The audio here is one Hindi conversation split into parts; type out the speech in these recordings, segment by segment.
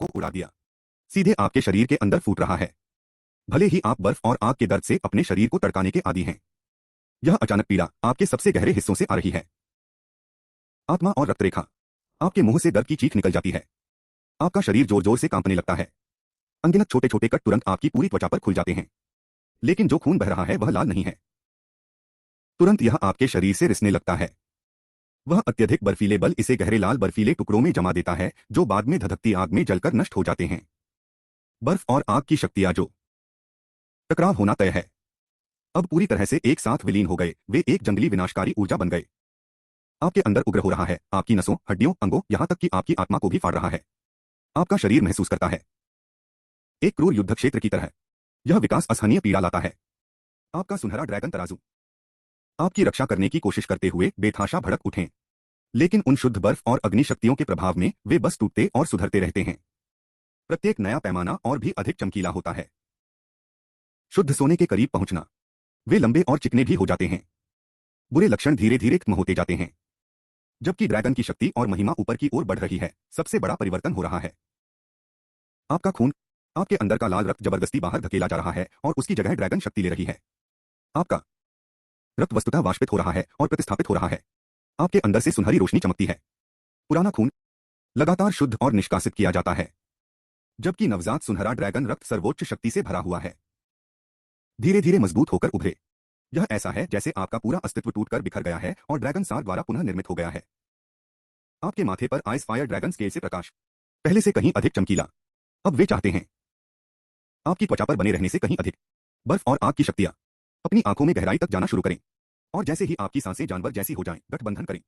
को उड़ा दिया, सीधे आपके शरीर के अंदर फूट रहा है। भले ही आप बर्फ और आग के दर्द से अपने शरीर को तड़काने के आदी हैं, यह अचानक पीड़ा आपके सबसे गहरे हिस्सों से आ रही है। आत्मा और रक्तरेखा। आपके मुंह से दर्द की चीख निकल जाती है। आपका शरीर जोर जोर से कांपने लगता है। अनगिनत छोटे छोटे कट तुरंत आपकी पूरी त्वचा पर खुल जाते हैं, लेकिन जो खून बह रहा है वह लाल नहीं है। तुरंत यह आपके शरीर से रिसने लगता है। वह अत्यधिक बर्फीले बल इसे गहरे लाल बर्फीले टुकड़ों में जमा देता है, जो बाद में धधकती आग में जलकर नष्ट हो जाते हैं। बर्फ और आग की शक्तियां जो टकराव होना तय है, अब पूरी तरह से एक साथ विलीन हो गए। वे एक जंगली विनाशकारी ऊर्जा बन गए। आपके अंदर उग्र हो रहा है, आपकी नसों, हड्डियों, अंगों, यहां तक कि आपकी आत्मा को भी फाड़ रहा है। आपका शरीर महसूस करता है एक क्रूर युद्ध क्षेत्र की तरह। यह विकास असहनीय पीड़ा लाता है। आपका सुनहरा ड्रैगन तराजू आपकी रक्षा करने की कोशिश करते हुए बेतहाशा भड़क उठें, लेकिन उन शुद्ध बर्फ और अग्नि शक्तियों के प्रभाव में वे बस टूटते और सुधरते रहते हैं। प्रत्येक नया पैमाना और भी अधिक चमकीला होता है। शुद्ध सोने के करीब पहुंचना। वे लंबे और चिकने भी हो जाते हैं। बुरे लक्षण धीरे धीरे खत्म होते जाते हैं, जबकि ड्रैगन की शक्ति और महिमा ऊपर की ओर बढ़ रही है। सबसे बड़ा परिवर्तन हो रहा है। आपका खून, आपके अंदर का लाल रक्त जबरदस्ती बाहर धकेला जा रहा है और उसकी जगह ड्रैगन शक्ति ले रही है। आपका रक्त वस्तुतः वाष्पित हो रहा है और प्रतिस्थापित हो रहा है। आपके अंदर से सुनहरी रोशनी चमकती है। पुराना खून लगातार शुद्ध और निष्कासित किया जाता है, जबकि नवजात सुनहरा ड्रैगन रक्त सर्वोच्च शक्ति से भरा हुआ है, धीरे धीरे मजबूत होकर उभरे। यह ऐसा है जैसे आपका पूरा अस्तित्व टूटकर बिखर गया है और ड्रैगन सार द्वारा पुनः निर्मित हो गया है। आपके माथे पर आइस फायर ड्रैगन स्केल से प्रकाश, पहले से कहीं अधिक चमकीला। अब वे चाहते हैं आपकी त्वचा पर बने रहने से कहीं अधिक। बर्फ और आग की शक्तियां अपनी आंखों में गहराई तक जाना शुरू करें, और जैसे ही आपकी सांसें जानवर जैसी हो जाएं, गठबंधन करें।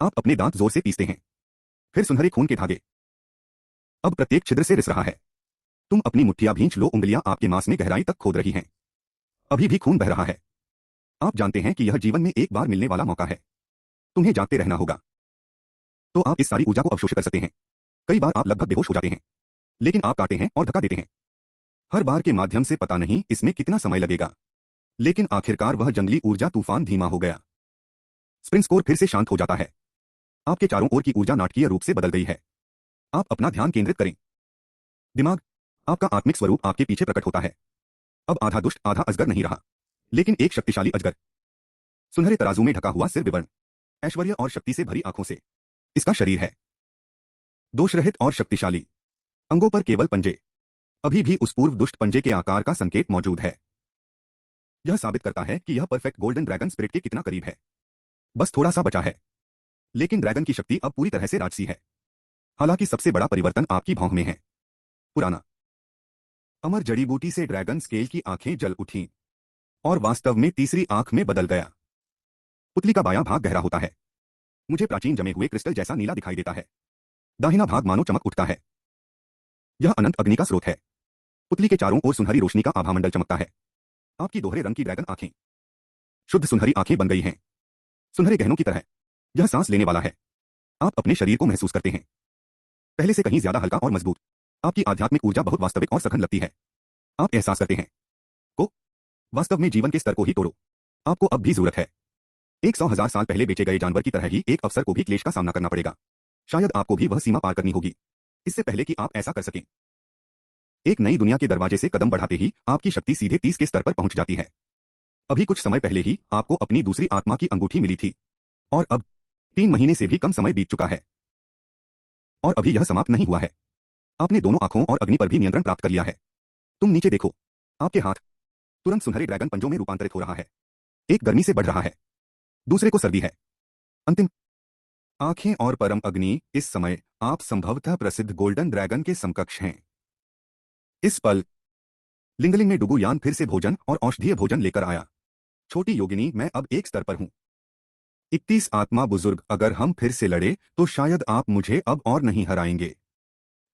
आप अपने दांत जोर से पीसते हैं। फिर सुनहरे खून के धागे अब प्रत्येक छिद्र से रिस रहा है। तुम अपनी मुट्ठियां भींच लो, उंगलियां आपके मांस में गहराई तक खोद रही हैं। अभी भी खून बह रहा है। आप जानते हैं कि यह जीवन में एक बार मिलने वाला मौका है। तुम्हें जागते रहना होगा, तो आप इस सारी ऊर्जा को अवशोषित कर सकते हैं। कई बार आप लगभग बेहोश हो जाते हैं, लेकिन आप काटते हैं और धक्का देते हैं। हर बार के माध्यम से पता नहीं इसमें कितना समय लगेगा, लेकिन आखिरकार वह जंगली ऊर्जा तूफान धीमा हो गया। स्प्रिंग स्कोर फिर से शांत हो जाता है। आपके चारों ओर की ऊर्जा नाटकीय रूप से बदल गई है। आप अपना ध्यान केंद्रित करें। दिमाग, आपका आत्मिक स्वरूप आपके पीछे प्रकट होता है। अब आधा दुष्ट आधा अजगर नहीं रहा, लेकिन एक शक्तिशाली अजगर। सुनहरे तराजू में ढका हुआ सिर विवर्ण, ऐश्वर्य और शक्ति से भरी आंखों से इसका शरीर है। दोषरहित और शक्तिशाली। अंगों पर केवल पंजे। अभी भी उस पूर्व दुष्ट पंजे के आकार का संकेत मौजूद है। यह साबित करता है कि यह परफेक्ट गोल्डन ड्रैगन स्पिरिट के कितना करीब है। बस थोड़ा सा बचा है, लेकिन ड्रैगन की शक्ति अब पूरी तरह से राजसी है। हालांकि सबसे बड़ा परिवर्तन आपकी भौंह में है। पुराना अमर जड़ी बूटी से ड्रैगन स्केल की आंखें जल उठीं और वास्तव में तीसरी आंख में बदल गया। पुतली का बायां भाग गहरा होता है। मुझे प्राचीन जमे हुए क्रिस्टल जैसा नीला दिखाई देता है। दाहिना भाग मानो चमक उठता है। यह अनंत अग्नि का स्रोत है। पुतली के चारों ओर सुनहरी रोशनी का आभामंडल चमकता है। आपकी दोहरे रंग की ड्रैगन आंखें शुद्ध सुनहरी आंखें बन गई हैं, सुनहरे गहनों की तरह। यह सांस लेने वाला है। आप अपने शरीर को महसूस करते हैं, पहले से कहीं ज्यादा हल्का और मजबूत। आपकी आध्यात्मिक ऊर्जा बहुत वास्तविक और सघन लगती है। आप एहसास करते हैं को वास्तव में जीवन के स्तर को ही तोड़ो। आपको अब भी जरूरत है। 100,000 साल पहले बेचे गए जानवर की तरह ही एक अफसर को भी क्लेश का सामना करना पड़ेगा। शायद आपको भी वह सीमा पार करनी होगी, इससे पहले कि आप ऐसा कर सकें। एक नई दुनिया के दरवाजे से कदम बढ़ाते ही आपकी शक्ति सीधे 30 के स्तर पर पहुंच जाती है। अभी कुछ समय पहले ही आपको अपनी दूसरी आत्मा की अंगूठी मिली थी, और अब 3 महीने से भी कम समय बीत चुका है। और अभी यह समाप्त नहीं हुआ है। आपने दोनों आंखों और अग्नि पर भी नियंत्रण प्राप्त कर लिया है। तुम नीचे देखो। आपके हाथ तुरंत सुनहरे ड्रैगन पंजों में रूपांतरित हो रहा है। एक गर्मी से बढ़ रहा है, दूसरे को सर्दी है। अंतिम आंखें और परम अग्नि। इस समय आप संभवतः प्रसिद्ध गोल्डन ड्रैगन के समकक्ष हैं। इस पल लिंगलिंग में डुगु यान फिर से भोजन और औषधीय भोजन लेकर आया। छोटी योगिनी, मैं अब एक स्तर पर हूं। 31 आत्मा बुजुर्ग, अगर हम फिर से लड़े तो शायद आप मुझे अब और नहीं हराएंगे।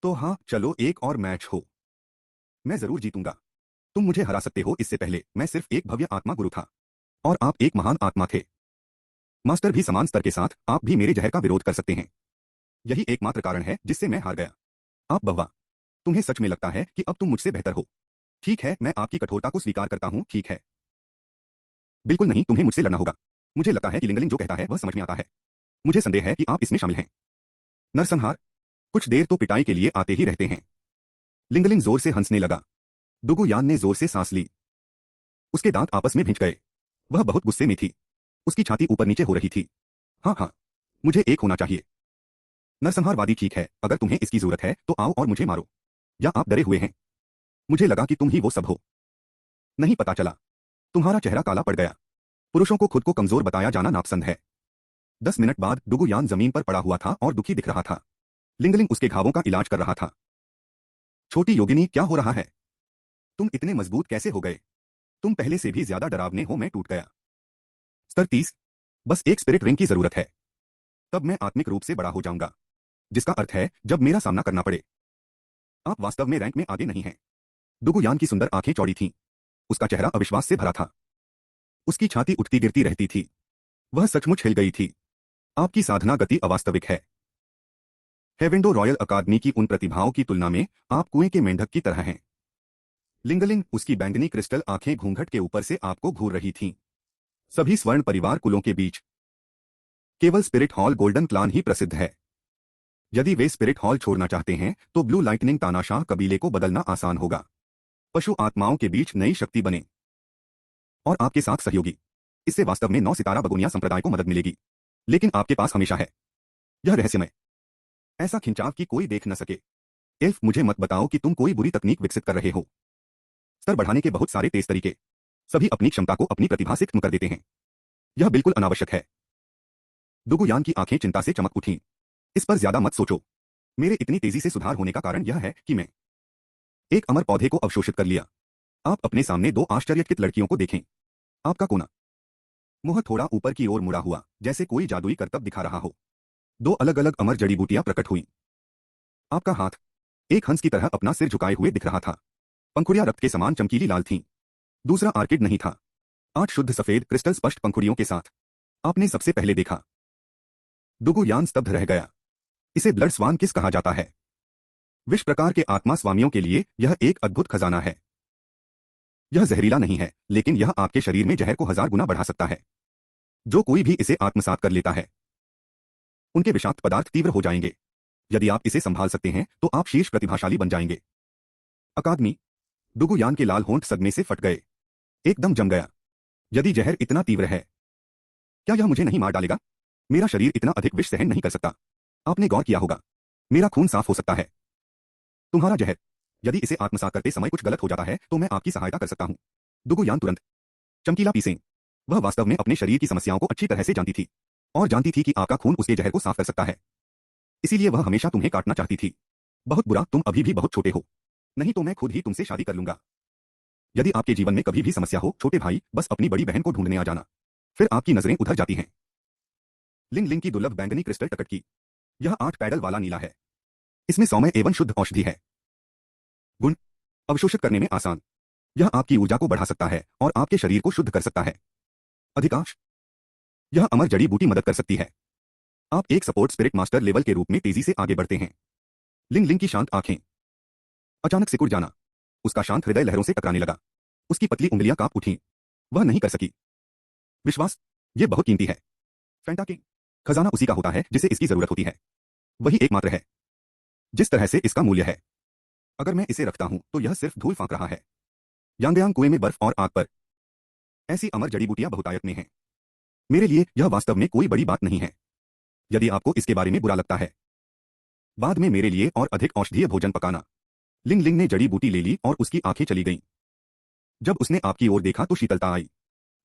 तो हाँ, चलो एक और मैच हो। मैं जरूर जीतूंगा। तुम मुझे हरा सकते हो। इससे पहले मैं सिर्फ एक भव्य आत्मा गुरु था, और आप एक महान आत्मा थे। मास्टर भी समान स्तर के साथ, आप भी मेरे जहर का विरोध कर सकते हैं। यही एकमात्र कारण है जिससे मैं हार गया। आप बव्वा, तुम्हें सच में लगता है कि अब तुम मुझसे बेहतर हो? ठीक है, मैं आपकी कठोरता को स्वीकार करता हूं। ठीक है, बिल्कुल नहीं, तुम्हें मुझसे लड़ना होगा। मुझे लगता है कि लिंगलिंग जो कहता है वह समझ में आता है। मुझे संदेह है कि आप इसमें शामिल हैं। नरसंहार कुछ देर तो पिटाई के लिए आते ही रहते हैं। लिंगलिंग जोर से हंसने लगा। दुगुयान ने जोर से सांस ली। उसके दांत आपस में भिंच गए। वह बहुत गुस्से में थी। उसकी छाती ऊपर नीचे हो रही थी। हाँ हाँ, मुझे एक होना चाहिए। नरसंहारवादी ठीक है, अगर तुम्हें इसकी जरूरत है तो आओ और मुझे मारो। या आप डरे हुए हैं? मुझे लगा कि तुम ही वो सब हो। नहीं पता चला। तुम्हारा चेहरा काला पड़ गया। पुरुषों को खुद को कमजोर बताया जाना नापसंद है। 10 मिनट बाद डुगुयान जमीन पर पड़ा हुआ था और दुखी दिख रहा था। लिंगलिंग उसके घावों का इलाज कर रहा था। छोटी योगिनी, क्या हो रहा है? तुम इतने मजबूत कैसे हो गए? तुम पहले से भी ज्यादा डरावने हो। मैं टूट गया। स्तर 30। बस एक स्पिरिट रिंग की जरूरत है। तब मैं आत्मिक रूप से बड़ा हो जाऊंगा, जिसका अर्थ है जब मेरा सामना करना पड़े। आप वास्तव में रैंक में आगे नहीं हैं। डुगुयान की सुंदर आंखें चौड़ी थीं। उसका चेहरा अविश्वास से भरा था। उसकी छाती उठती गिरती रहती थी। वह सचमुच हिल गई थी। आपकी साधना गति अवास्तविक है। हेवेंडो रॉयल अकादमी की उन प्रतिभाओं की तुलना में आप कुएं के मेंढक की तरह हैं। लिंगलिंग, उसकी बैंगनी क्रिस्टल आंखें घूंघट के ऊपर से आपको घूर रही थीं। सभी स्वर्ण परिवार कुलों के बीच केवल स्पिरिट हॉल गोल्डन क्लान ही प्रसिद्ध है। यदि वे स्पिरिट हॉल छोड़ना चाहते हैं तो ब्लू लाइटनिंग तानाशाह कबीले को बदलना आसान होगा। पशु आत्माओं के बीच नई शक्ति बने और आपके साथ सहयोगी। इससे वास्तव में 9 सितारा बगोनिया संप्रदाय को मदद मिलेगी। लेकिन आपके पास हमेशा है यह रहस्यमय, ऐसा खिंचाव कि कोई देख न सके। एल्फ, मुझे मत बताओ कि तुम कोई बुरी तकनीक विकसित कर रहे हो। स्तर बढ़ाने के बहुत सारे तेज तरीके। सभी अपनी क्षमता को अपनी प्रतिभा से खत्म कर देते हैं। यह बिल्कुल अनावश्यक है। दुगुयान की आंखें चिंता से चमक उठीं। इस पर ज्यादा मत सोचो। मेरे इतनी तेजी से सुधार होने का कारण यह है कि मैं एक अमर पौधे को अवशोषित कर लिया। आप अपने सामने 2 आश्चर्यचकित लड़कियों को देखें। आपका कोना मुंह थोड़ा ऊपर की ओर मुड़ा हुआ, जैसे कोई जादुई करतब दिखा रहा हो। 2 अलग अलग अमर जड़ी बूटियां प्रकट हुई। आपका हाथ एक हंस की तरह अपना सिर झुकाए हुए दिख रहा था। पंखुड़ियां रक्त के समान चमकीली लाल थीं। दूसरा आर्किड नहीं था। 8 शुद्ध सफेद क्रिस्टल स्पष्ट पंखुड़ियों के साथ। आपने सबसे पहले देखा। दुगुयान स्तब्ध रह गया। इसे ब्लड स्वान किस कहा जाता है? विष प्रकार के आत्मा स्वामियों के लिए यह एक अद्भुत खजाना है। यह जहरीला नहीं है, लेकिन यह आपके शरीर में जहर को 1000 गुना बढ़ा सकता है। जो कोई भी इसे आत्मसात कर लेता है, उनके विषाक्त पदार्थ तीव्र हो जाएंगे। यदि आप इसे संभाल सकते हैं तो आप शीर्ष प्रतिभाशाली बन जाएंगे। अकादमी। डुगुयान के लाल होंठ सदमे से फट गए। एकदम जम गया। यदि जहर इतना तीव्र है, क्या यह मुझे नहीं मार डालेगा? मेरा शरीर इतना अधिक विष सहन नहीं कर सकता। आपने गौर किया होगा, मेरा खून साफ हो सकता है। तुम्हारा जहर, यदि इसे आत्मसात करते समय कुछ गलत हो जाता है तो मैं आपकी सहायता कर सकता हूं। दुगुयान तुरंत चमकीला पीसें। वह वास्तव में अपने शरीर की समस्याओं को अच्छी तरह से जानती थी और जानती थी कि आपका खून उसके जहर को साफ कर सकता है। इसीलिए वह हमेशा तुम्हें काटना चाहती थी। बहुत बुरा, तुम अभी भी बहुत छोटे हो। नहीं तो मैं खुद ही तुमसे शादी कर लूंगा। यदि आपके जीवन में कभी भी समस्या हो, छोटे भाई, बस अपनी बड़ी बहन को ढूंढने आ जाना। फिर आपकी नजरें उधर जाती हैं। लिंग लिंग की दुर्लभ बैंगनी क्रिस्टल टकट की। यह 8 पैडल वाला नीला है। इसमें सौम्य एवं शुद्ध औषधि है। गुण, अवशोषित करने में आसान। यह आपकी ऊर्जा को बढ़ा सकता है और आपके शरीर को शुद्ध कर सकता है। अधिकांश, यह अमर जड़ी बूटी मदद कर सकती है। आप एक सपोर्ट स्पिरिट मास्टर लेवल के रूप में तेजी से आगे बढ़ते हैं। लिंग लिंग की शांत आंखें अचानक सिकुड़ जाना। उसका शांत हृदय लहरों से टकराने लगा। उसकी पतली उंगलियां कांप उठीं। वह नहीं कर सकी। विश्वास, यह बहुत कीमती है। फैंटा किंग, खजाना उसी का होता है जिसे इसकी जरूरत होती है। वही एकमात्र है जिस तरह से इसका मूल्य है। अगर मैं इसे रखता हूं तो यह सिर्फ धूल फांक रहा है। यांगयांग कुएं में बर्फ और आग पर ऐसी अमर जड़ी बूटियां बहुतायत में हैं। मेरे लिए यह वास्तव में कोई बड़ी बात नहीं है। यदि आपको इसके बारे में बुरा लगता है, बाद में मेरे लिए और अधिक औषधीय भोजन पकाना। लिंग लिंग ने जड़ी बूटी ले ली और उसकी आंखें चली गईं। जब उसने आपकी ओर देखा तो शीतलता आई।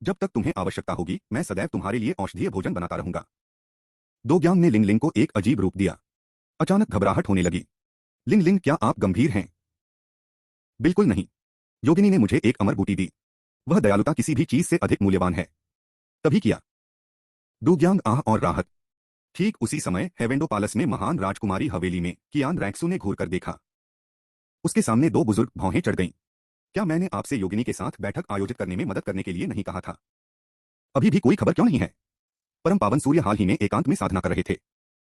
जब तक तुम्हें आवश्यकता होगी, मैं सदैव तुम्हारे लिए औषधीय भोजन बनाता रहूंगा। दोग्यांग ने लिंग लिंग को एक अजीब रूप दिया। अचानक घबराहट होने लगी। लिंग लिंग, क्या आप गंभीर हैं? बिल्कुल नहीं। योगिनी ने मुझे एक अमर बूटी दी। वह दयालुता किसी भी चीज से अधिक मूल्यवान है। तभी किया। डूग्यांग आह और राहत। ठीक उसी समय हेवेंडो पालस में महान राजकुमारी हवेली में कियान रैक्सू ने घूर कर देखा। उसके सामने 2 बुजुर्ग भौहें चढ़ गईं। क्या मैंने आपसे योगिनी के साथ बैठक आयोजित करने में मदद करने के लिए नहीं कहा था? अभी भी कोई खबर क्यों नहीं है? परम पावन सूर्य हाल ही में एकांत में साधना कर रहे थे।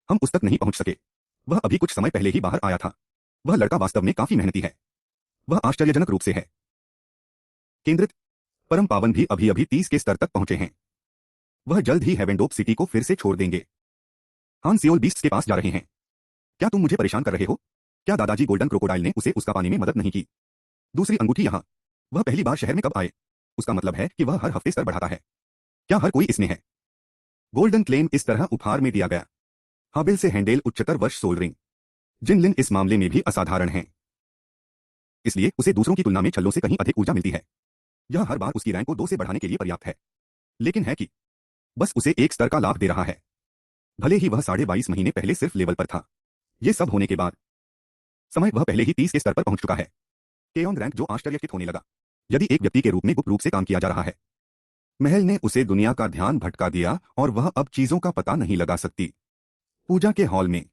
हम उस तक नहीं पहुंच सके। वह अभी कुछ समय पहले ही बाहर आया था। वह लड़का वास्तव में काफी मेहनती है। वह आश्चर्यजनक रूप से है केंद्रित। परम पावन भी अभी अभी 30 के स्तर तक पहुंचे हैं। वह जल्द ही हेवेंडोप सिटी को फिर से छोड़ देंगे। हान सियोल बीस्ट्स के पास जा रहे हैं। क्या तुम मुझे परेशान कर रहे हो? क्या दादाजी गोल्डन क्रोकोडाइल ने उसे उसका पाने में मदद नहीं की? दूसरी अंगूठी यहाँ। वह पहली बार शहर में कब आए? उसका मतलब है कि वह हर हफ्ते स्तर बढ़ाता है। क्या हर कोई इसमें है? गोल्डन क्लेम इस तरह उपहार में दिया गया। हाबिल से हैंडेल उच्चतर वर्ष सोल्डरिंग। जिनलिन इस मामले में भी असाधारण है, इसलिए उसे दूसरों की तुलना में छल्लों से कहीं अधिक ऊर्जा मिलती है। यह हर बार उसकी रैंक को 2 से बढ़ाने के लिए पर्याप्त है। लेकिन है कि बस उसे एक स्तर का लाभ दे रहा है, भले ही वह 22.5 महीने पहले सिर्फ लेवल पर था। ये सब होने के बाद समय वह पहले ही 30 के स्तर पर पहुंच चुका है। केयॉन रैंक जो आश्चर्यचकित होने लगा। यदि एक व्यक्ति के रूप में गुप्त रूप से काम किया जा रहा है, महल ने उसे दुनिया का ध्यान भटका दिया और वह अब चीजों का पता नहीं लगा सकती। पूजा के हॉल में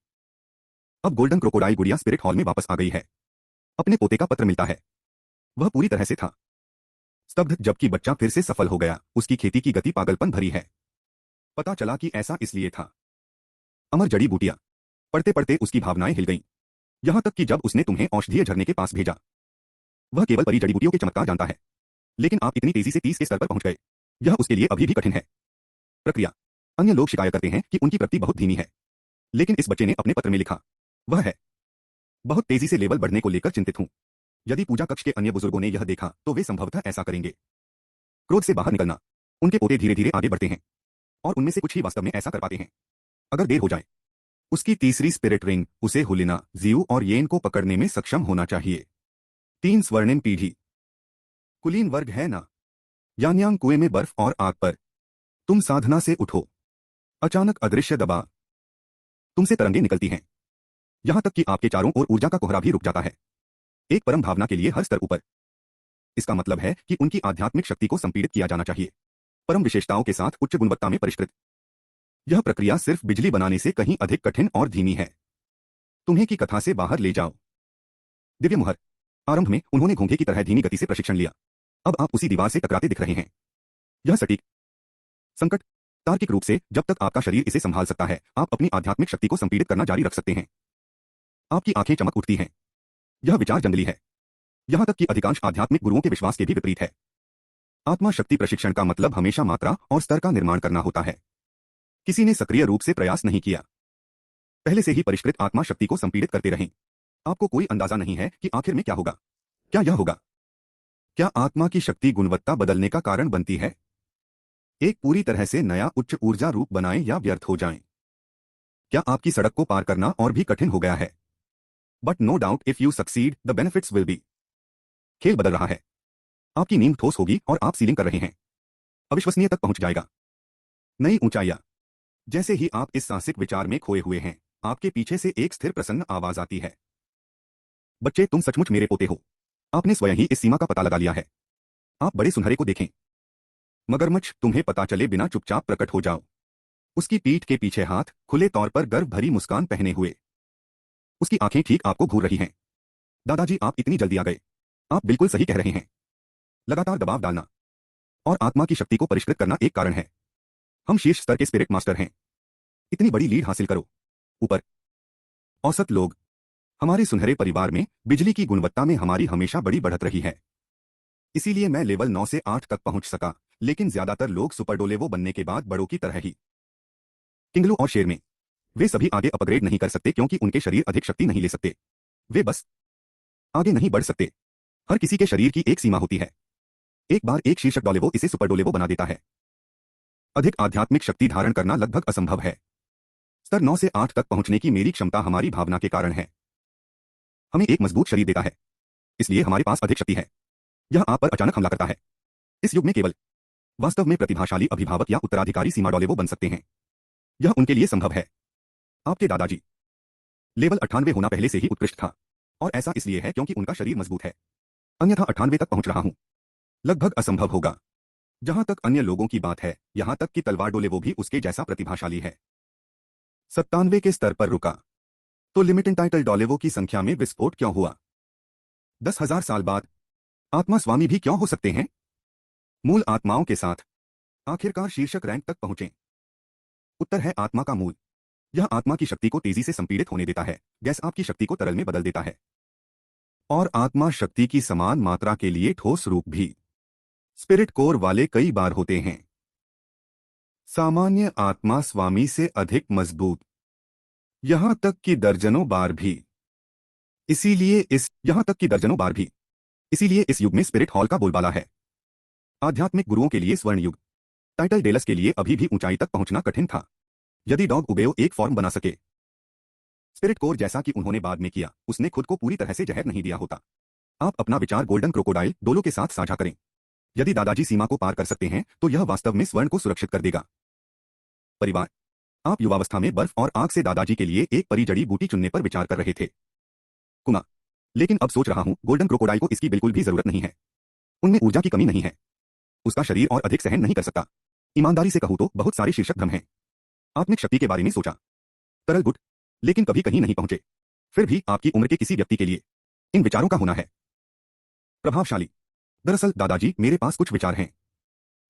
अब गोल्डन क्रोकोडाइल गुड़िया स्पिरिट हॉल में वापस आ गई है। अपने पोते का पत्र मिलता है। वह पूरी तरह से था स्तब्ध, जबकि बच्चा फिर से सफल हो गया। उसकी खेती की गति पागलपन भरी है। पता चला कि ऐसा इसलिए था। अमर जड़ी बूटियां। पढ़ते पढ़ते उसकी भावनाएं हिल गईं। यहां तक कि जब उसने तुम्हें औषधीय झरने के पास भेजा। वह केवल परी जड़ी बूटियों के चमत्कार जानता है, लेकिन आप इतनी तेजी से 30 के स्तर पर पहुंच गए, यह उसके लिए अभी भी कठिन है। प्रक्रिया। अन्य लोग शिकायत करते हैं कि उनकी प्रगति बहुत धीमी है, लेकिन इस बच्चे ने अपने पत्र में लिखा, वह है बहुत तेजी से लेवल बढ़ने को लेकर चिंतित हूं। यदि पूजा कक्ष के अन्य बुजुर्गों ने यह देखा तो वे संभवतः ऐसा करेंगे। क्रोध से बाहर निकलना। उनके पोते धीरे धीरे आगे बढ़ते हैं, और उनमें से कुछ ही वास्तव में ऐसा कर पाते हैं। अगर देर हो जाए, उसकी तीसरी स्पिरिट रिंग उसे हुलिना, जियू और येन को पकड़ने में सक्षम होना चाहिए। 3 स्वर्णिम पीढ़ी। कुलीन वर्ग है ना। यानयांग कुएं में बर्फ और आग पर। तुम साधना से उठो। अचानक अदृश्य दबाव। तुमसे तरंगे निकलती हैं, यहां तक कि आपके चारों ओर ऊर्जा का कोहरा भी रुक जाता है। एक परम भावना के लिए हर स्तर ऊपर। इसका मतलब है कि उनकी आध्यात्मिक शक्ति को संपीड़ित किया जाना चाहिए, परम विशेषताओं के साथ उच्च गुणवत्ता में परिष्कृत। यह प्रक्रिया सिर्फ बिजली बनाने से कहीं अधिक कठिन और धीमी है। तुम्हें की कथा से बाहर ले जाओ। दिव्य मुहर। आरंभ में उन्होंने घोंघे की तरह धीमी गति से प्रशिक्षण लिया। अब आप उसी दीवार से टकराते दिख रहे हैं। यह सटीक संकट। तार्किक रूप से जब तक आपका शरीर इसे संभाल सकता है, आप अपनी आध्यात्मिक शक्ति को संपीड़ित करना जारी रख सकते हैं। आपकी आंखें चमक उठती हैं। यह विचार जंगली है, यहां तक कि अधिकांश आध्यात्मिक गुरुओं के विश्वास के भी विपरीत है। आत्मा शक्ति प्रशिक्षण का मतलब हमेशा मात्रा और स्तर का निर्माण करना होता है। किसी ने सक्रिय रूप से प्रयास नहीं किया। पहले से ही परिष्कृत आत्मा शक्ति को संपीड़ित करते रहें। आपको कोई अंदाजा नहीं है कि आखिर में क्या होगा। क्या यह होगा? क्या आत्मा की शक्ति गुणवत्ता बदलने का कारण बनती है? एक पूरी तरह से नया उच्च ऊर्जा रूप बनाएं या व्यर्थ हो जाएं? क्या आपकी सड़क को पार करना और भी कठिन हो गया है? But no doubt if you succeed the benefits will be. खेल बदल रहा है। आपकी नींद ठोस होगी और आप सीलिंग कर रहे हैं। अविश्वसनीय तक पहुंच जाएगा। नई ऊंचाइयां। जैसे ही आप इस साहसिक विचार में खोए हुए हैं, आपके पीछे से एक स्थिर प्रसन्न आवाज आती है। बच्चे, तुम सचमुच मेरे पोते हो। आपने स्वयं ही इस सीमा का पता लगा लिया है। आप बड़े सुनहरे को देखें। मगरमच्छ तुम्हें पता चले बिना चुपचाप प्रकट हो जाओ। उसकी पीठ के पीछे हाथ खुले तौर पर गर्व भरी मुस्कान पहने हुए। उसकी आंखें ठीक आपको घूर रही हैं। दादाजी, आप इतनी जल्दी आ गए। आप बिल्कुल सही कह रहे हैं। लगातार दबाव डालना और आत्मा की शक्ति को परिष्कृत करना एक कारण है। हम शीर्ष स्तर के स्पिरिट मास्टर हैं। इतनी बड़ी लीड हासिल करो। ऊपर औसत लोग। हमारे सुनहरे परिवार में बिजली की गुणवत्ता में हमारी हमेशा बड़ी बढ़त रही है। इसीलिए मैं लेवल 9 से 8 तक पहुंच सका, लेकिन ज्यादातर लोग सुपरडोलेवो बनने के बाद बड़ों की तरह ही। किंगलू और शेर में वे सभी आगे अपग्रेड नहीं कर सकते क्योंकि उनके शरीर अधिक शक्ति नहीं ले सकते। वे बस आगे नहीं बढ़ सकते। हर किसी के शरीर की एक सीमा होती है। एक बार एक शीर्षक डोलेवो इसे सुपर डोलेवो बना देता है। अधिक आध्यात्मिक शक्ति धारण करना लगभग असंभव है। स्तर 9 से 8 तक पहुंचने की मेरी क्षमता हमारी भावना के कारण है। हमें एक मजबूत शरीर देता है, इसलिए हमारे पास अधिक शक्ति है। यह आप पर अचानक हमला करता है। इस युग में केवल वास्तव में प्रतिभाशाली अभिभावक या उत्तराधिकारी सीमा डोलेवो बन सकते हैं। यह उनके लिए संभव है। आपके दादाजी लेवल 98 होना पहले से ही उत्कृष्ट था, और ऐसा इसलिए है क्योंकि उनका शरीर मजबूत है। अन्यथा 98 तक पहुंच रहा हूं लगभग असंभव होगा। जहां तक अन्य लोगों की बात है, यहां तक कि तलवार डोलेवो भी उसके जैसा प्रतिभाशाली है। 97 के स्तर पर रुका तो लिमिटेड टाइटल डोलेवो की संख्या में विस्फोट क्यों हुआ? 10,000 साल बाद आत्मा स्वामी भी क्यों हो सकते हैं? मूल आत्माओं के साथ आखिरकार शीर्षक रैंक तक पहुंचे। उत्तर है आत्मा का मूल। यह आत्मा की शक्ति को तेजी से संपीड़ित होने देता है। गैस आपकी शक्ति को तरल में बदल देता है, और आत्मा शक्ति की समान मात्रा के लिए ठोस रूप भी स्पिरिट कोर वाले कई बार होते हैं। सामान्य आत्मा स्वामी से अधिक मजबूत, यहां तक कि दर्जनों बार भी। यहां तक कि दर्जनों बार भी। इसीलिए इस युग में स्पिरिट हॉल का बोलबाला है। आध्यात्मिक गुरुओं के लिए स्वर्ण युग। टाइटल डेलस के लिए अभी भी ऊंचाई तक पहुंचना कठिन था। यदि डॉग उबेओ एक फॉर्म बना सके, स्पिरिट कोर जैसा कि उन्होंने बाद में किया, उसने खुद को पूरी तरह से जहर नहीं दिया होता। आप अपना विचार गोल्डन क्रोकोडाइल डोलो के साथ साझा करें। यदि दादाजी सीमा को पार कर सकते हैं तो यह वास्तव में स्वर्ण को सुरक्षित कर देगा। परिवार, आप युवावस्था में बर्फ और आग से दादाजी के लिए एक परी जड़ी बूटी चुनने पर विचार कर रहे थे, कुमा। लेकिन अब सोच रहा हूं गोल्डन क्रोकोडाइल को इसकी बिल्कुल भी जरूरत नहीं है। उनमें ऊर्जा की कमी नहीं है। उसका शरीर और अधिक सहन नहीं कर सकता। ईमानदारी से कहूं तो बहुत सारे शीर्षक भ्रम हैं। आत्मिक शक्ति के बारे में सोचा, तरल गुट, लेकिन कभी कहीं नहीं पहुंचे। फिर भी आपकी उम्र के किसी व्यक्ति के लिए इन विचारों का होना है प्रभावशाली। दरअसल दादाजी, मेरे पास कुछ विचार हैं।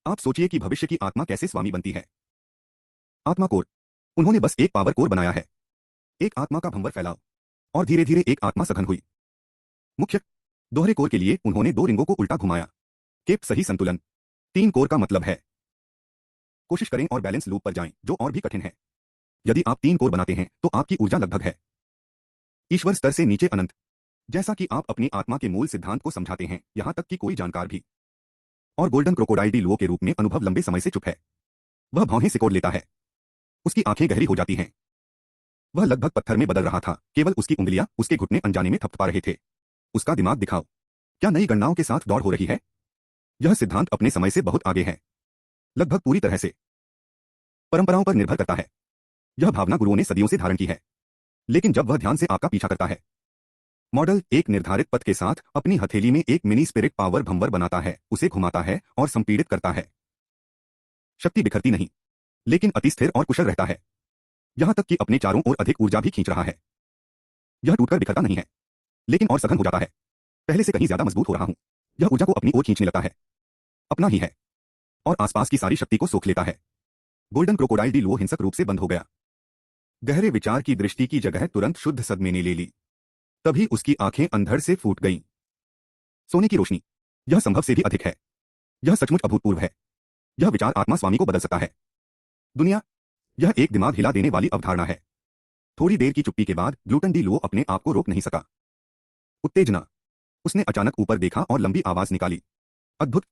आप सोचिए कि भविष्य की आत्मा कैसे स्वामी बनती है। आत्मा कोर, उन्होंने बस एक पावर कोर बनाया है। एक आत्मा का भंवर फैलाव और धीरे धीरे एक आत्मा सघन हुई। मुख्य दोहरे कोर के लिए उन्होंने दो रिंगों को उल्टा घुमाया। केप सही संतुलन। तीन कोर का मतलब है कोशिश करें और बैलेंस लूप पर जाएं, जो और भी कठिन है। यदि आप तीन कोर बनाते हैं तो आपकी ऊर्जा लगभग है ईश्वर स्तर से नीचे अनंत। जैसा कि आप अपनी आत्मा के मूल सिद्धांत को समझाते हैं, यहां तक कि कोई जानकार भी। और गोल्डन क्रोकोडाइल डी लुओ के रूप में अनुभव लंबे समय से चुप है। वह भौहें सिकोड़ लेता है। उसकी आंखें गहरी हो जाती हैं। वह लगभग पत्थर में बदल रहा था, केवल उसकी उंगलियां उसके घुटने अनजाने में थपथपा रहे थे। उसका दिमाग दिखाओ, क्या नई गणनाओं के साथ दौड़ हो रही है। यह सिद्धांत अपने समय से बहुत आगे है, लगभग पूरी तरह से परंपराओं पर निर्भर करता है। यह भावना गुरुओं ने सदियों से धारण की है। लेकिन जब वह ध्यान से आपका पीछा करता है, मॉडल एक निर्धारित पथ के साथ अपनी हथेली में एक मिनी स्पिरिट पावर भंवर बनाता है, उसे घुमाता है और संपीड़ित करता है। शक्ति बिखरती नहीं, लेकिन अति स्थिर और कुशल रहता है। यहां तक कि अपने चारों ओर अधिक ऊर्जा भी खींच रहा है। यह टूटकर बिखरता नहीं है, लेकिन और सघन हो जाता है। पहले से कहीं ज्यादा मजबूत हो रहा हूं। यह ऊर्जा को अपनी ओर खींचने लगता है, अपना ही है, और आसपास की सारी शक्ति को सोख लेता है। गोल्डन क्रोकोडाइल डी लुओ हिंसक रूप से बंद हो गया। गहरे विचार की दृष्टि की जगह तुरंत शुद्ध सदमे ने ले ली। तभी उसकी आंखें अंधड़ से फूट गईं। सोने की रोशनी, यह संभव से भी अधिक है। यह सचमुच अभूतपूर्व है। यह विचार आत्मा स्वामी को बदल सकता है। दुनिया, यह एक दिमाग हिला देने वाली अवधारणा है। थोड़ी देर की चुप्पी के बाद ग्लूटन डी लुओ अपने आप को रोक नहीं सका। उत्तेजना, उसने अचानक ऊपर देखा और लंबी आवाज निकाली, अद्भुत।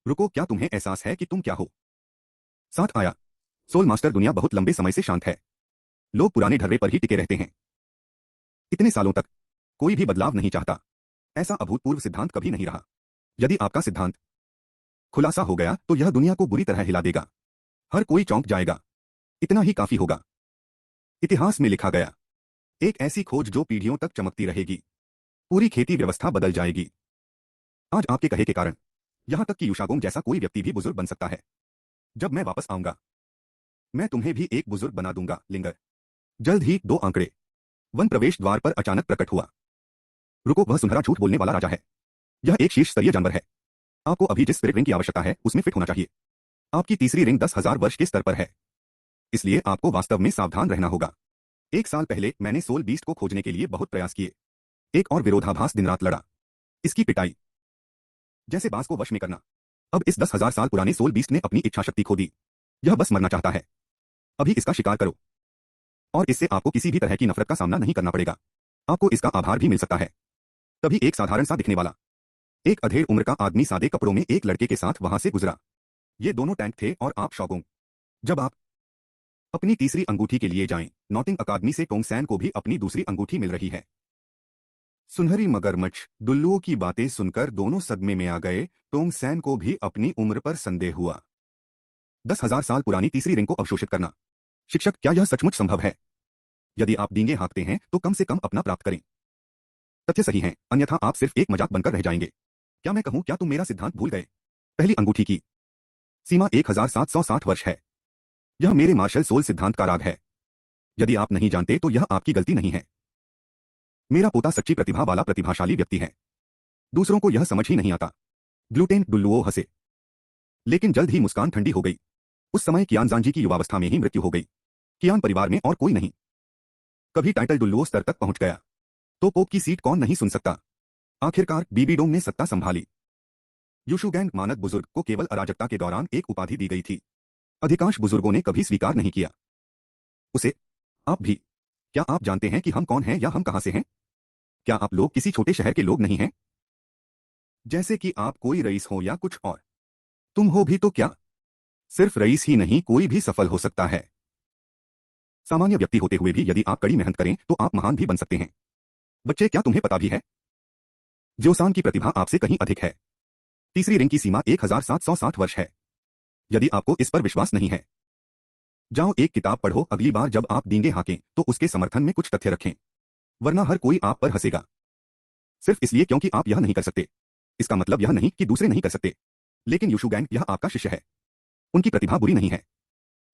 रुको, क्या तुम्हें एहसास है कि तुम क्या हो। साथ आया। सोल मास्टर, दुनिया बहुत लंबे समय से शांत है। लोग पुराने ढर्रे पर ही टिके रहते हैं। इतने सालों तक कोई भी बदलाव नहीं चाहता। ऐसा अभूतपूर्व सिद्धांत कभी नहीं रहा। यदि आपका सिद्धांत खुलासा हो गया तो यह दुनिया को बुरी तरह हिला देगा। हर कोई चौंक जाएगा। इतना ही काफी होगा। इतिहास में लिखा गया, एक ऐसी खोज जो पीढ़ियों तक चमकती रहेगी। पूरी खेती व्यवस्था बदल जाएगी। आज आपके कहे के कारण यहां तक कि युशागोंग जैसा कोई व्यक्ति भी बुजुर्ग बन सकता है। जब मैं वापस आऊंगा, मैं तुम्हें भी एक बुजुर्ग बना दूंगा, लिंगर। जल्द ही दो आंकड़े वन प्रवेश द्वार पर अचानक प्रकट हुआ। रुको, वह सुनहरा झूठ बोलने वाला राजा है। यह एक शीर्ष स्तरीय जानवर है। आपको अभी जिस स्पिरिट रिंग की आवश्यकता है उसमें फिट होना चाहिए। आपकी तीसरी रिंग 10,000 वर्ष के स्तर पर है। इसलिए आपको वास्तव में सावधान रहना होगा। एक साल पहले मैंने सोल बीस्ट को खोजने के लिए बहुत प्रयास किए। एक और विरोधाभास दिन रात लड़ा। इसकी पिटाई, जैसे बांस को वश में करना। अब इस 10,000 साल पुराने सोल बीस्ट ने अपनी इच्छा शक्ति खो दी। यह बस मरना चाहता है। अभी इसका शिकार करो, और इससे आपको किसी भी तरह की नफरत का सामना नहीं करना पड़ेगा। आपको इसका आभार भी मिल सकता है। तभी एक साधारण सा दिखने वाला एक अधेड़ उम्र का आदमी सादे कपड़ों में एक लड़के के साथ वहां से गुजरा। ये दोनों टैंक थे और आप शौगोंग। जब आप अपनी तीसरी अंगूठी के लिए जाएं, नॉटिंग अकादमी से टोंगसैन को भी अपनी दूसरी अंगूठी मिल रही है। सुनहरी मगरमच्छ दुल्लुओं की बातें सुनकर दोनों सदमे में आ गए। टोंगसैन को भी अपनी उम्र पर संदेह हुआ। 10,000 साल पुरानी तीसरी रिंग को अवशोषित करना। शिक्षक, क्या यह सचमुच संभव है? यदि आप डींगे हाँकते हैं तो कम से कम अपना प्राप्त करें। तथ्य सही हैं, अन्यथा आप सिर्फ एक मजाक बनकर रह जाएंगे। क्या मैं कहूं, क्या तुम मेरा सिद्धांत भूल गए? पहली अंगूठी की सीमा 1760 वर्ष है। यह मेरे मार्शल सोल सिद्धांत का राग है। यदि आप नहीं जानते तो यह आपकी गलती नहीं है। मेरा पोता सच्ची प्रतिभा वाला प्रतिभाशाली व्यक्ति है। दूसरों को यह समझ ही नहीं आता। ग्लूटेन डुल्लुओ हंसे, लेकिन जल्द ही मुस्कान ठंडी हो गई। उस समय कियानजांजी की युवावस्था में ही मृत्यु हो गई। कियान परिवार में और कोई नहीं। कभी टाइटल डुल्लुओ स्तर तक पहुंच गया तो पोप की सीट कौन नहीं सुन सकता। आखिरकार बीबीडोंग ने सत्ता संभाली। यूशुगैंग मानक बुजुर्ग को केवल अराजकता के दौरान एक उपाधि दी गई थी। अधिकांश बुजुर्गों ने कभी स्वीकार नहीं किया उसे। आप भी। क्या आप जानते हैं कि हम कौन हैं या हम कहां से हैं? क्या आप लोग किसी छोटे शहर के लोग नहीं हैं? जैसे कि आप कोई रईस हो या कुछ और। तुम हो भी तो क्या? सिर्फ रईस ही नहीं, कोई भी सफल हो सकता है। सामान्य व्यक्ति होते हुए भी यदि आप कड़ी मेहनत करें तो आप महान भी बन सकते हैं। बच्चे, क्या तुम्हें पता भी है? ज्योसान की प्रतिभा आपसे कहीं अधिक है। तीसरी रिंग की सीमा 1760 वर्ष है। यदि आपको इस पर विश्वास नहीं है, जाओ एक किताब पढ़ो, अगली बार जब आप डींगे हाकें तो उसके समर्थन में कुछ तथ्य रखें, वरना हर कोई आप पर हंसेगा। सिर्फ इसलिए क्योंकि आप यह नहीं कर सकते। इसका मतलब यह नहीं कि दूसरे नहीं कर सकते। लेकिन यूशु गैंग यह आपका शिष्य है। उनकी प्रतिभा बुरी नहीं है।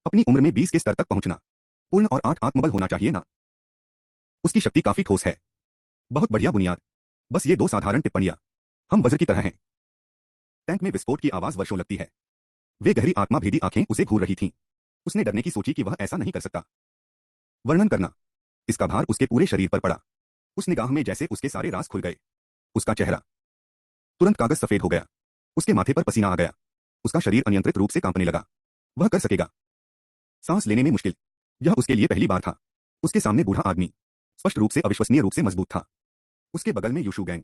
अपनी उम्र में 20 के स्तर तक पहुंचना, पूर्ण और 8 आत्मबल होना चाहिए ना। उसकी शक्ति काफी ठोस है। बहुत बढ़िया बुनियाद। बस ये 2 साधारण टिप्पणियां। हम वज्र की तरह हैं। टैंक में विस्फोट की आवाज वर्षों लगती है। वे गहरी आत्मा भेदी आंखें उसे घूर रही थीं। उसने डरने की सोची कि वह ऐसा नहीं कर सकता। वर्णन करना। इसका भार उसके पूरे शरीर पर पड़ा। उस निगाह में जैसे उसके सारे राज खुल गए। उसका चेहरा तुरंत कागज सफेद हो गया। उसके माथे पर पसीना आ गया। उसका शरीर अनियंत्रित रूप से कांपने लगा। वह कर सकेगा। सांस लेने में मुश्किल। यह उसके लिए पहली बार था। उसके सामने बूढ़ा आदमी, स्पष्ट रूप से अविश्वसनीय रूप से मजबूत था। उसके बगल में यूशु गैंग,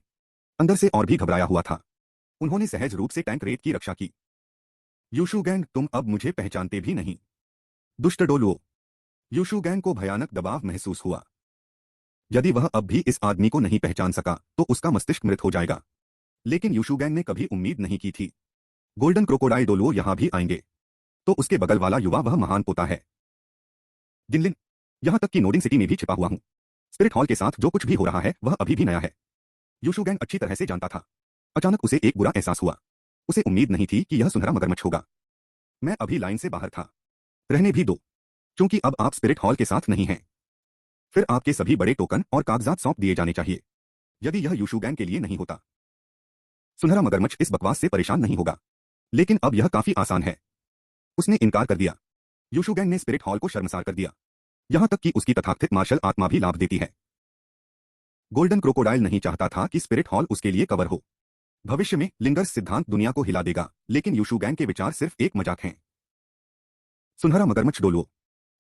अंदर से और भी घबराया हुआ था। उन्होंने सहज रूप से टैंक रेत की रक्षा की। यूशु गैंग, तुम अब मुझे पहचानते भी नहीं। दुष्ट डोलुओ। यूशु गैंग को भयानक दबाव महसूस हुआ। यदि वह अब भी इस आदमी को नहीं पहचान सका तो उसका मस्तिष्क मृत हो जाएगा। लेकिन यूशु गैंग ने कभी उम्मीद नहीं की थी गोल्डन क्रोकोडाइल डोलुओ यहां भी आएंगे। तो उसके बगल वाला युवा वह महान पोता है जिनलिन। यहां तक कि नोडिंग सिटी में भी छिपा हुआ हूं। स्पिरिट हॉल के साथ जो कुछ भी हो रहा है वह अभी भी नया है। यूशु गैंग अच्छी तरह से जानता था। अचानक उसे एक बुरा एहसास हुआ। उसे उम्मीद नहीं थी कि यह सुनहरा मगरमच्छ होगा। मैं अभी लाइन से बाहर था। रहने भी दो, क्योंकि अब आप स्पिरिट हॉल के साथ नहीं हैं। फिर आपके सभी बड़े टोकन और कागजात सौंप दिए जाने चाहिए। यदि यह यूशु गैंग के लिए नहीं होता, सुनहरा मगरमच्छ इस बकवास से परेशान नहीं होगा। लेकिन अब यह काफी आसान है। उसने इनकार कर दिया। यूशु गैंग ने स्पिरिट हॉल को शर्मसार कर दिया। यहां तक कि उसकी तथाकथित मार्शल आत्मा भी लाभ देती है। गोल्डन क्रोकोडाइल नहीं चाहता था कि स्पिरिट हॉल उसके लिए कवर हो। भविष्य में लिंगर्स सिद्धांत दुनिया को हिला देगा, लेकिन यूशु गैंग के विचार सिर्फ एक मजाक हैं। सुनहरा मगरमच्छ डोलुओ,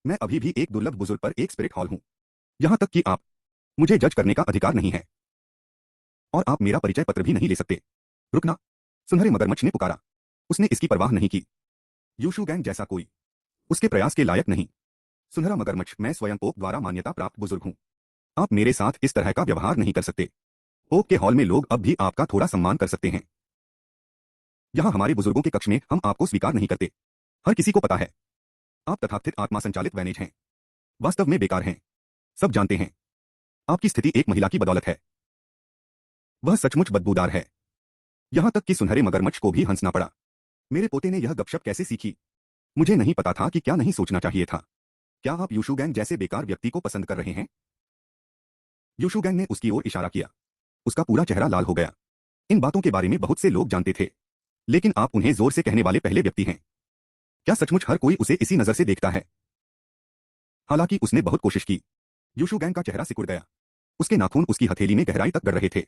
मैं अभी भी एक दुर्लभ बुजुर्ग पर एक स्पिरिट हॉल हूं। यहां तक कि आप मुझे जज करने का अधिकार नहीं है। और आप मेरा परिचय पत्र भी नहीं ले सकते। रुकना, सुनहरे मगरमच्छ ने पुकारा। उसने इसकी परवाह नहीं की। यूशु गैंग जैसा कोई उसके प्रयास के लायक नहीं। सुनहरा मगरमच्छ, मैं स्वयं ओक द्वारा मान्यता प्राप्त बुजुर्ग हूं। आप मेरे साथ इस तरह का व्यवहार नहीं कर सकते। ओक के हॉल में लोग अब भी आपका थोड़ा सम्मान कर सकते हैं। यहां हमारे बुजुर्गों के कक्ष में हम आपको स्वीकार नहीं करते। हर किसी को पता है आप तथाकथित आत्मा संचालित वैनेज हैं। वास्तव में बेकार हैं। सब जानते हैं आपकी स्थिति एक महिला की बदौलत है। वह सचमुच बदबूदार है। यहां तक कि सुनहरे मगरमच्छ को भी हंसना पड़ा। मेरे पोते ने यह गपशप कैसे सीखी? मुझे नहीं पता था कि क्या नहीं सोचना चाहिए था। क्या आप यूशु गैंग जैसे बेकार व्यक्ति को पसंद कर रहे हैं? यूशु गैंग ने उसकी ओर इशारा किया। उसका पूरा चेहरा लाल हो गया। इन बातों के बारे में बहुत से लोग जानते थे, लेकिन आप उन्हें जोर से कहने वाले पहले व्यक्ति हैं। क्या सचमुच हर कोई उसे इसी नजर से देखता है? हालांकि उसने बहुत कोशिश की। यूशु गैंग का चेहरा सिकुड़ गया। उसके नाखून उसकी हथेली में गहराई तक गड़ रहे थे।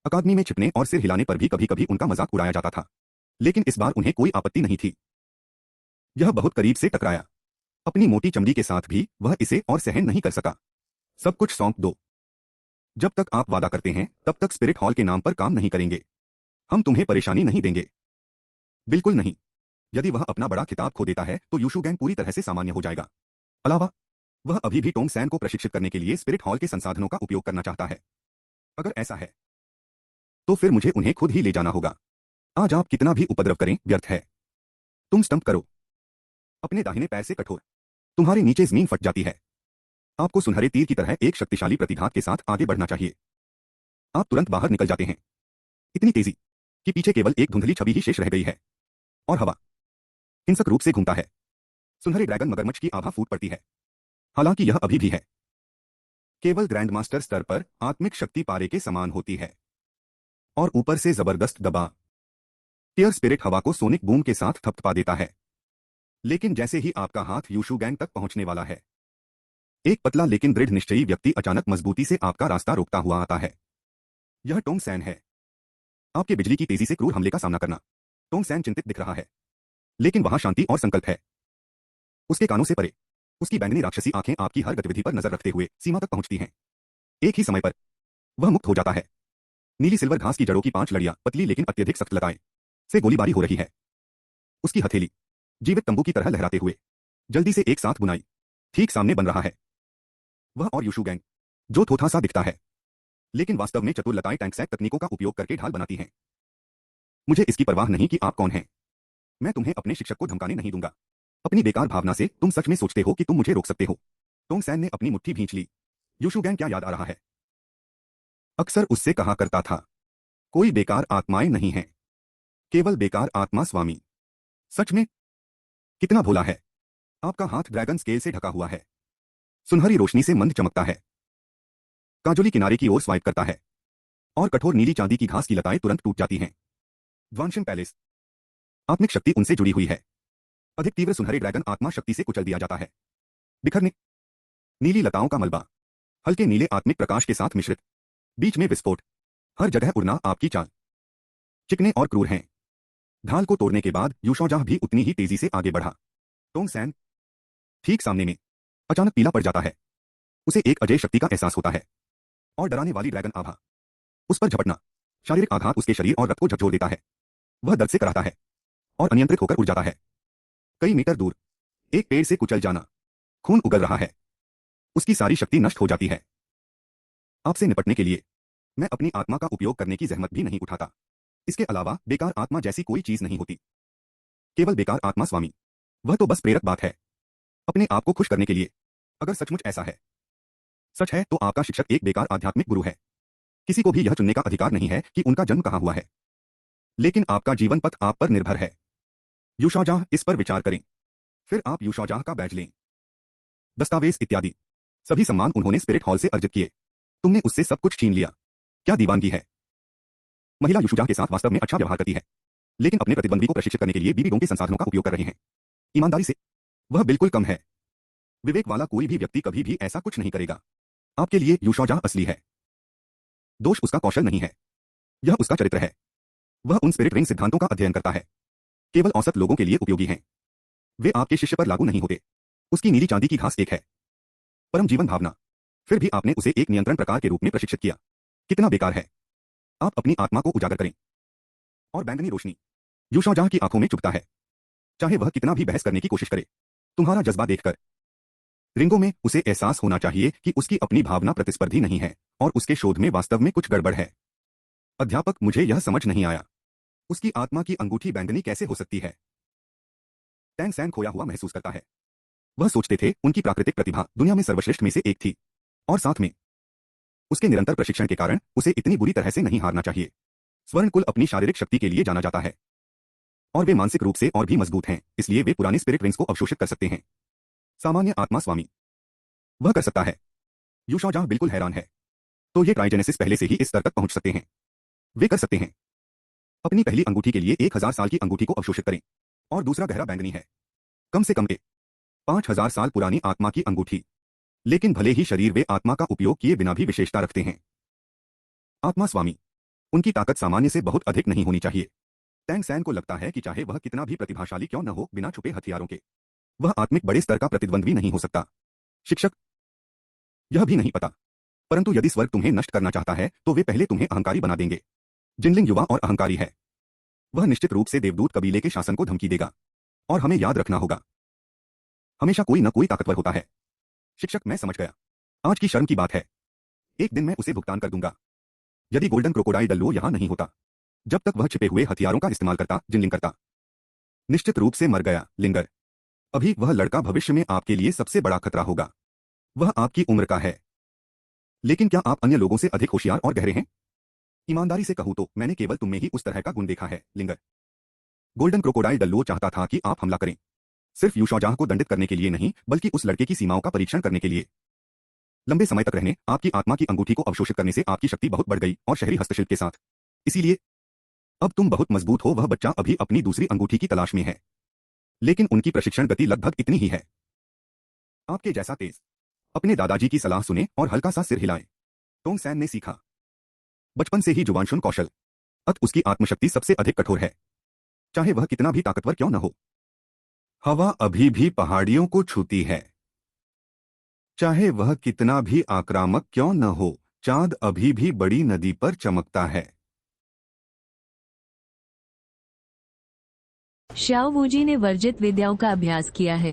अकादमी में छिपने और सिर हिलाने पर भी कभी कभी उनका मजाक उड़ाया जाता था, लेकिन इस बार उन्हें कोई आपत्ति नहीं थी। यह बहुत करीब से टकराया। अपनी मोटी चमड़ी के साथ भी वह इसे और सहन नहीं कर सका। सब कुछ सौंप दो। जब तक आप वादा करते हैं तब तक स्पिरिट हॉल के नाम पर काम नहीं करेंगे। हम तुम्हें परेशानी नहीं देंगे। बिल्कुल नहीं। यदि वह अपना बड़ा खिताब खो देता है तो यूशु गैंग पूरी तरह से सामान्य हो जाएगा। अलावा वह अभी भी टोंग सैन को प्रशिक्षित करने के लिए स्पिरिट हॉल के संसाधनों का उपयोग करना चाहता है। अगर ऐसा है तो फिर मुझे उन्हें खुद ही ले जाना होगा। आज आप कितना भी उपद्रव करें व्यर्थ है। तुम स्टंप करो अपने दाहिने पैर से कठोर। तुम्हारे नीचे जमीन फट जाती है। आपको सुनहरे तीर की तरह एक शक्तिशाली प्रतिघात के साथ आगे बढ़ना चाहिए। आप तुरंत बाहर निकल जाते हैं, इतनी तेजी कि पीछे केवल एक धुंधली छवि ही शेष रह गई है। और हवा हिंसक रूप से घूमता है। सुनहरे ड्रैगन मगरमच्छ की आभा फूट पड़ती है। हालांकि यह अभी भी है केवल ग्रैंडमास्टर स्तर पर आत्मिक शक्ति पारे के समान होती है। और ऊपर से जबरदस्त दबाव टीयर स्पिरिट हवा को सोनिक बूम के साथ थपथपा देता है। लेकिन जैसे ही आपका हाथ यूशु गैंग तक पहुंचने वाला है, एक पतला लेकिन दृढ़ निश्चयी व्यक्ति अचानक मजबूती से आपका रास्ता रोकता हुआ आता है। यह टोंग सैन है। आपके बिजली की तेजी से क्रूर हमले का सामना करना। टोंग सैन चिंतित दिख रहा है, लेकिन वहां शांति और संकल्प है। उसके कानों से परे उसकी बैंगनी राक्षसी आंखें आपकी हर गतिविधि पर नजर रखते हुए सीमा तक पहुंचती हैं। एक ही समय पर वह मुक्त हो जाता है। नीली सिल्वर घास की जड़ों की 5 लड़ियां पतली लेकिन अत्यधिक सख्त लताएं से गोलीबारी हो रही है। उसकी हथेली जीवित तंबू की तरह लहराते हुए जल्दी से एक साथ बुनाई ठीक सामने बन रहा है। वह और यूशु गैंग जो थोथा सा दिखता है लेकिन वास्तव में चतुर लताएं टैंक सैक तकनीकों का उपयोग करके ढाल बनाती हैं। मुझे इसकी परवाह नहीं कि आप कौन हैं। मैं तुम्हें अपने शिक्षक को धमकाने नहीं दूंगा। अपनी बेकार भावना से तुम सच में सोचते हो कि तुम मुझे रोक सकते हो। टोंग सैन ने अपनी मुट्ठी भींच ली। यूशु गैंग क्या याद आ रहा है? अक्सर उससे कहा करता था, कोई बेकार आत्माएं नहीं हैं, केवल बेकार आत्मा स्वामी। सच में कितना भोला है। आपका हाथ ड्रैगन स्केल से ढका हुआ है, सुनहरी रोशनी से मंद चमकता है। काजोली किनारे की ओर स्वाइप करता है और कठोर नीली चांदी की घास की लताएं तुरंत टूट जाती हैं। ड्वांशन पैलेस। आत्मिक शक्ति उनसे जुड़ी हुई है। अधिक तीव्र सुनहरे ड्रैगन आत्मा शक्ति से कुचल दिया जाता है। बिखरने नीली लताओं का मलबा हल्के नीले आत्मिक प्रकाश के साथ मिश्रित, बीच में विस्फोट, हर जगह उड़ना आपकी चाल। चिकने और क्रूर हैं। ढाल को तोड़ने के बाद यूशौजाह भी उतनी ही तेजी से आगे बढ़ा। टोंग सैन ठीक सामने में अचानक पीला पड़ जाता है। उसे एक अजय शक्ति का एहसास होता है और डराने वाली ड्रैगन आभा उस पर झपटना। शारीरिक आघात उसके शरीर और रक्त को झकझोर देता है। वह दर्द से कराहता है और अनियंत्रित होकर उड़ जाता है। कई मीटर दूर एक पेड़ से कुचल जाना। खून उगल रहा है। उसकी सारी शक्ति नष्ट हो जाती है। आपसे निपटने के लिए मैं अपनी आत्मा का उपयोग करने की जहमत भी नहीं उठाता। इसके अलावा बेकार आत्मा जैसी कोई चीज नहीं होती, केवल बेकार आत्मा स्वामी। वह तो बस प्रेरक बात है, अपने आप को खुश करने के लिए। अगर सचमुच ऐसा है, सच है, तो आपका शिक्षक एक बेकार आध्यात्मिक गुरु है। किसी को भी यह चुनने का अधिकार नहीं है कि उनका जन्म कहां हुआ है, लेकिन आपका जीवन पथ आप पर निर्भर है। यूशौजाह इस पर विचार करें, फिर आप यूशौजाह का बैज लें, दस्तावेज इत्यादि। सभी सम्मान उन्होंने स्पिरिट हॉल से अर्जित किए। तुमने उससे सब कुछ छीन लिया। क्या दीवानगी है। महिला यूशौजाह के साथ वास्तव में अच्छा व्यवहार करती है, लेकिन अपने प्रतिद्वंदी को प्रशिक्षित करने के लिए बीबी डोंग के संसाधनों का उपयोग कर रहे हैं। ईमानदारी से वह बिल्कुल कम है। विवेक वाला कोई भी व्यक्ति कभी भी ऐसा कुछ नहीं करेगा। आपके लिए यूशौजाह असली है। दोष उसका कौशल नहीं है, यह उसका चरित्र है। वह उन स्पिरिट रिंग सिद्धांतों का अध्ययन करता है, केवल औसत लोगों के लिए उपयोगी हैं। वे आपके शिष्य पर लागू नहीं होते। उसकी नीली चांदी की घास एक है, परम जीवन भावना। फिर भी आपने उसे एक नियंत्रण प्रकार के रूप में प्रशिक्षित किया। कितना बेकार है। आप अपनी आत्मा को उजागर करें। और बैंगनी रोशनी यूशौजाह की आंखों में चुभता है, चाहे वह कितना भी बहस करने की कोशिश करे। तुम्हारा जज्बा देखकर रिंगों में उसे एहसास होना चाहिए कि उसकी अपनी भावना प्रतिस्पर्धी नहीं है और उसके शोध में वास्तव में कुछ गड़बड़ है। अध्यापक, मुझे यह समझ नहीं आया, उसकी आत्मा की अंगूठी बैंगनी कैसे हो सकती है? टैंग सैन खोया हुआ महसूस करता है। वह सोचते थे उनकी प्राकृतिक प्रतिभा दुनिया में सर्वश्रेष्ठ में से एक थी, और साथ में उसके निरंतर प्रशिक्षण के कारण उसे इतनी बुरी तरह से नहीं हारना चाहिए। स्वर्ण कुल अपनी शारीरिक शक्ति के लिए जाना जाता है, और वे मानसिक रूप से और भी मजबूत हैं, इसलिए वे पुराने स्पिरिट रिंग्स को अवशोषित कर सकते हैं। सामान्य आत्मा स्वामी वह कर सकता है। यूशौजाह बिल्कुल हैरान है। तो ये क्रायोजेनेसिस पहले से ही इस स्तर तक पहुंच सकते हैं। वे कर सकते हैं। अपनी पहली अंगूठी के लिए 1000 साल की अंगूठी को अवशोषित करें, और दूसरा गहरा बैंगनी है, कम से कम 5000 साल पुरानी आत्मा की अंगूठी। लेकिन भले ही शरीर वे आत्मा का उपयोग किए बिना भी विशेषता रखते हैं। आत्मा स्वामी उनकी ताकत सामान्य से बहुत अधिक नहीं होनी चाहिए। टैंग सैन को लगता है कि चाहे वह कितना भी प्रतिभाशाली क्यों न हो, बिना छुपे हथियारों के वह आत्मिक बड़े स्तर का प्रतिद्वंद्वी नहीं हो सकता। शिक्षक, यह भी नहीं पता, परंतु यदि स्वर्ग तुम्हें नष्ट करना चाहता है तो वे पहले तुम्हें अहंकारी बना देंगे। जिनलिंग युवा और अहंकारी है। वह निश्चित रूप से देवदूत कबीले के शासन को धमकी देगा, और हमें याद रखना होगा, हमेशा कोई न कोई ताकतवर होता है। शिक्षक, मैं समझ गया। आज की शर्म की बात है। एक दिन मैं उसे भुगतान कर दूंगा। यदि गोल्डन क्रोकोडाइल डल्लो यहां नहीं होता, जब तक वह छिपे हुए हथियारों का इस्तेमाल करता, जिनलिंग करता, निश्चित रूप से मर गया। लिंगर, अभी वह लड़का भविष्य में आपके लिए सबसे बड़ा खतरा होगा। वह आपकी उम्र का है, लेकिन क्या आप अन्य लोगों से अधिक होशियार और गहरे हैं? ईमानदारी से कहूं तो मैंने केवल तुम में ही उस तरह का गुण देखा है। लिंगर, गोल्डन क्रोकोडाइल डल्लो चाहता था कि आप हमला करें, सिर्फ यूशौजाह को दंडित करने के लिए नहीं, बल्कि उस लड़के की सीमाओं का परीक्षण करने के लिए। लंबे समय तक रहने आपकी आत्मा की अंगूठी को अवशोषित करने से आपकी शक्ति बहुत बढ़ गई, और शहरी हस्तशिल्प के साथ। इसीलिए अब तुम बहुत मजबूत हो। वह बच्चा अभी अपनी दूसरी अंगूठी की तलाश में है, लेकिन उनकी प्रशिक्षण गति लगभग इतनी ही है, आपके जैसा तेज। अपने दादाजी की सलाह सुने और हल्का सा सिर हिलाएं। टोंग सैन ने सीखा बचपन से ही जुबानशुन कौशल। उसकी आत्मशक्ति सबसे अधिक कठोर है, चाहे वह कितना भी ताकतवर क्यों न हो। हवा अभी भी पहाड़ियों को छूती है, चाहे वह कितना भी आक्रामक क्यों न हो। चांद अभी भी बड़ी नदी पर चमकता है। श्याओ वूजी ने वर्जित विद्याओं का अभ्यास किया है।